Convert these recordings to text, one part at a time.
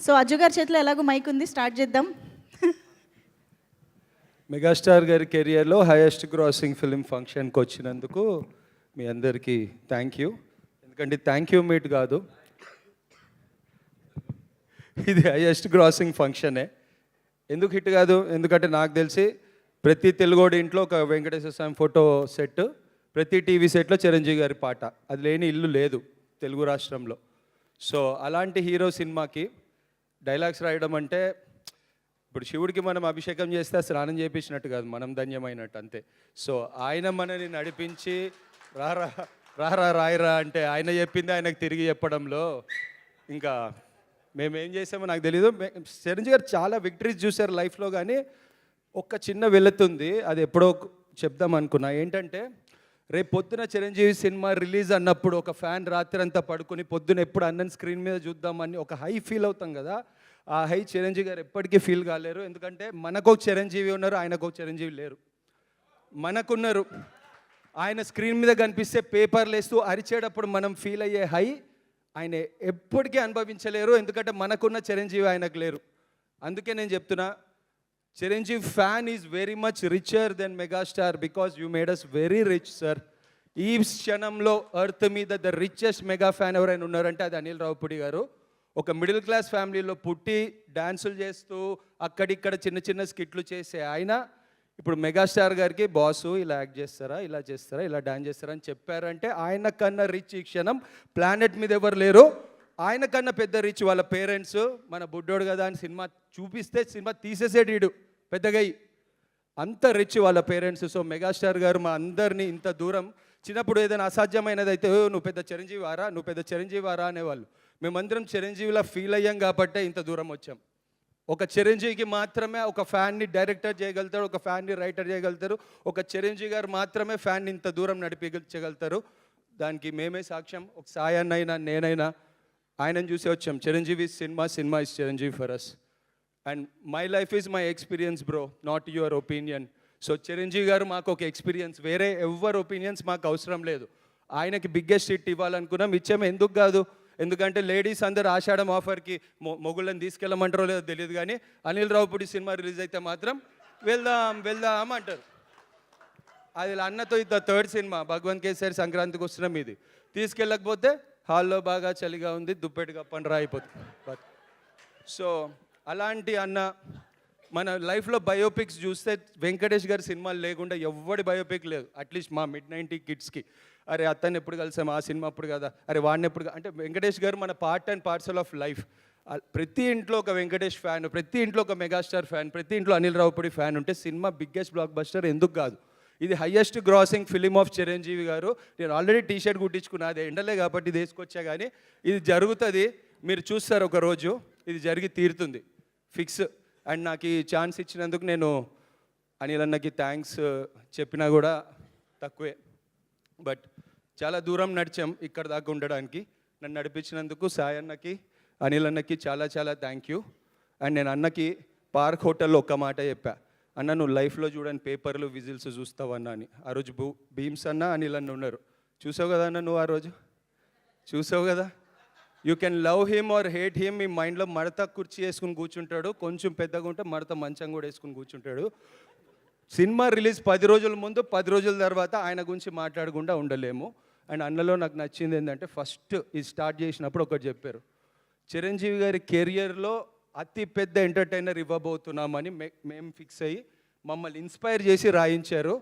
So Ajju గారి చేతిలో ఎలాగో మైక్ ఉంది, స్టార్ట్ చేద్దాం. మెగాస్టార్ గారి కెరియర్లో హైయెస్ట్ గ్రాసింగ్ ఫిలిం ఫంక్షన్కి వచ్చినందుకు మీ అందరికీ థ్యాంక్ యూ. ఎందుకంటే థ్యాంక్ యూ మీట్ కాదు, ఇది హైయెస్ట్ గ్రాసింగ్ ఫంక్షనే. ఎందుకు హిట్ కాదు? ఎందుకంటే నాకు తెలిసి ప్రతి తెలుగోడి ఇంట్లో ఒక వెంకటేశ్వర స్వామి ఫోటో సెట్, ప్రతి టీవీ సెట్లో చిరంజీవి గారి పాట, అది లేని ఇల్లు లేదు తెలుగు రాష్ట్రంలో. సో అలాంటి హీరో సినిమాకి డైలాగ్స్ రాయడం అంటే, ఇప్పుడు శివుడికి మనం అభిషేకం చేస్తే స్నానం చేయించినట్టు కాదు, మనం ధన్యమైనట్టు అంతే. సో ఆయన మనని నడిపించి రారా రారా రాయరా అంటే ఆయన చెప్పింది ఆయనకు తిరిగి చెప్పడంలో ఇంకా మేమేం చేసామో నాకు తెలీదు. చిరంజీవి గారు చాలా విక్టరీస్ చూశారు లైఫ్లో, కానీ ఒక్క చిన్న వెళుతుంది, అది ఎప్పుడో చెప్దాం అనుకున్నా. ఏంటంటే రేపు పొద్దున చిరంజీవి సినిమా రిలీజ్ అన్నప్పుడు ఒక ఫ్యాన్ రాత్రి అంతా పడుకుని పొద్దున ఎప్పుడు అన్నన్ స్క్రీన్ మీద చూద్దామని ఒక హై ఫీల్ అవుతాం కదా, ఆ హై చిరంజీవి గారు ఎప్పటికీ ఫీల్ కాలేరు. ఎందుకంటే మనకు ఒక చిరంజీవి ఉన్నారు, ఆయనకు ఒక చిరంజీవి లేరు. మనకున్నారు, ఆయన స్క్రీన్ మీద కనిపిస్తే పేపర్లు వేస్తూ అరిచేటప్పుడు మనం ఫీల్ అయ్యే హై ఆయన ఎప్పటికీ అనుభవించలేరు, ఎందుకంటే మనకున్న చిరంజీవి ఆయనకు లేరు. అందుకే నేను చెప్తున్నా, Chiranjeevi fan is very much richer than megastar because you made us very rich sir. ఈ క్షణంలో ఎర్త్ మీద ద రిచెస్ట్ మెగా ఫ్యాన్ ఎవరైనా ఉన్నారంటే అది అనిల్ రావిపూడి గారు. ఒక మిడిల్ క్లాస్ ఫ్యామిలీలో పుట్టి డ్యాన్సులు చేస్తూ అక్కడిక్కడ చిన్న చిన్న స్కిట్లు చేసే ఆయన ఇప్పుడు మెగాస్టార్ గారికి బాసు ఇలా యాక్ట్ చేస్తారా, ఇలా చేస్తారా, ఇలా డాన్స్ చేస్తారా అని చెప్పారంటే ఆయన కన్నా రిచ్ ఈ క్షణం ప్లానెట్ మీద ఎవరు లేరు. ఆయన కన్నా పెద్ద రిచ్ వాళ్ళ పేరెంట్స్. మన బుడ్డోడు కదా అని సినిమా చూపిస్తే సినిమా తీసేసేటీడు పెద్దగా, అంత రిచ్ వాళ్ళ పేరెంట్స్. సో మెగాస్టార్ గారు మా అందరినీ ఇంత దూరం, చిన్నప్పుడు ఏదైనా అసాధ్యమైనది అయితే నువ్వు పెద్ద చిరంజీవి వారా, నువ్వు పెద్ద చిరంజీవి వారా అనేవాళ్ళు. మేమందరం చిరంజీవిలా ఫీల్ అయ్యాం కాబట్టే ఇంత దూరం వచ్చాం. ఒక చిరంజీవికి మాత్రమే ఒక ఫ్యాన్ని డైరెక్టర్ చేయగలుగుతారు, ఒక ఫ్యాన్ని రైటర్ చేయగలుగుతారు, ఒక చిరంజీవి గారు మాత్రమే ఫ్యాన్ని ఇంత దూరం నడిపించగలుగుతారు. దానికి మేమే సాక్ష్యం. ఒక సాయన్నైనా నేనైనా ఆయనను చూసి వచ్చాం. Chiranjeevi cinema is Chiranjeevi for us. And my life is my experience bro, not your opinion. So Chiranjeevi garu మాకు ఒక ఎక్స్పీరియన్స్, వేరే ఎవరి ఒపీనియన్స్ మాకు అవసరం లేదు. ఆయనకి బిగ్గెస్ట్ హిట్ ఇవ్వాలనుకున్నాం, ఇచ్చాము. ఎందుకు కాదు? ఎందుకంటే లేడీస్ అందరు ఆషాఢం ఆఫర్కి మొగుళ్ళని తీసుకెళ్ళమంటారో లేదో తెలియదు, కానీ అనిల్ రావిపూడి సినిమా రిలీజ్ అయితే మాత్రం వెళ్దాం అంటారు. అది అన్నతో ఇది థర్డ్ సినిమా, భగవంత్ కేసరి సంక్రాంతికి వస్తున్నాం, ఇది తీసుకెళ్ళకపోతే హాల్లో బాగా చలిగా ఉంది, దుప్పెట్టు కప్పండి రా అయిపోతుంది. సో అలాంటి అన్న మన లైఫ్లో బయోపిక్స్ చూస్తే వెంకటేష్ గారి సినిమాలు లేకుండా ఎవడి బయోపిక్ లేదు. అట్లీస్ట్ మా మిడ్-90 కిడ్స్కి అరే అతన్ని ఎప్పుడు కలిసాము, ఆ సినిమా అప్పుడు కదా, అరే వాడిని ఎప్పుడు, అంటే వెంకటేష్ గారు మన part and parcel of life. ప్రతి ఇంట్లో ఒక వెంకటేష్ ఫ్యాన్, ప్రతి ఇంట్లో ఒక మెగాస్టార్ ఫ్యాన్, ప్రతి ఇంట్లో అనిల్ రావిపూడి ఫ్యాన్ ఉంటే సినిమా బిగ్గెస్ట్ బ్లాక్ బస్టర్ ఎందుకు కాదు? ఇది highest grossing film of Chiranjeevi గారు. నేను ఆల్రెడీ టీషర్ట్ కుట్టించుకున్నా, అది ఎండలే కాబట్టి ఇది వేసుకొచ్చా, కానీ ఇది జరుగుతుంది, మీరు చూస్తారు ఒక రోజు, ఇది జరిగి తీరుతుంది ఫిక్స్. అండ్ నాకు ఈ ఛాన్స్ ఇచ్చినందుకు నేను అనిల్ అన్నకి థ్యాంక్స్ చెప్పినా కూడా తక్కువే. బట్ చాలా దూరం నడిచాం ఇక్కడ దాకా ఉండడానికి. నన్ను నడిపించినందుకు సాయి అన్నకి, అనిల్ అన్నకి చాలా చాలా థ్యాంక్ యూ. అండ్ నేను అన్నకి పార్క్ హోటల్లో ఒక్క మాట చెప్పా, అన్న నువ్వు లైఫ్లో చూడని పేపర్లు విజిల్స్ చూస్తావన్నా అని. ఆ రోజు భీమ్స్ అన్న అనిల్ అన్న ఉన్నారు, చూసావు కదా అన్న, నువ్వు ఆ రోజు చూసావు కదా. You can love him or hate him. మీ మైండ్లో మడత కుర్చీ వేసుకుని కూర్చుంటాడు, కొంచెం పెద్దగా ఉంటే మడత మంచం కూడా వేసుకుని కూర్చుంటాడు. సినిమా రిలీజ్ 10 రోజుల ముందు 10 రోజుల తర్వాత ఆయన గురించి మాట్లాడకుండా ఉండలేము. అండ్ అన్నలో నాకు నచ్చింది ఏంటంటే, ఫస్ట్ ఇది స్టార్ట్ చేసినప్పుడు ఒకటి చెప్పారు, చిరంజీవి గారి కెరియర్లో అతి పెద్ద ఎంటర్టైనర్ ఇవ్వబోతున్నామని మేము ఫిక్స్ అయ్యి మమ్మల్ని ఇన్స్పైర్ చేసి రాయించారు.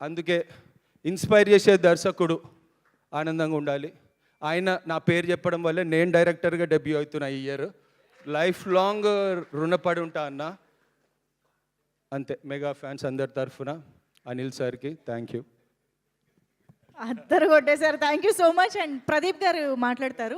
అందుకే ఇన్స్పైర్ చేసే దర్శకుడు ఆనందంగా ఉండాలి. ఆయన నా పేరు చెప్పడం వల్లే నేను డైరెక్టర్గా డెబ్యూ అవుతున్నా ఈ ఇయర్. లైఫ్ లాంగ్ రుణపడి ఉంటా అన్న. అంతే, మెగా ఫ్యాన్స్ అందరి తరఫున అనిల్ సార్కి థ్యాంక్ యూ. అందరు కొట్టేశారు. Thank you so much. And Pradeep గారు మాట్లాడతారు.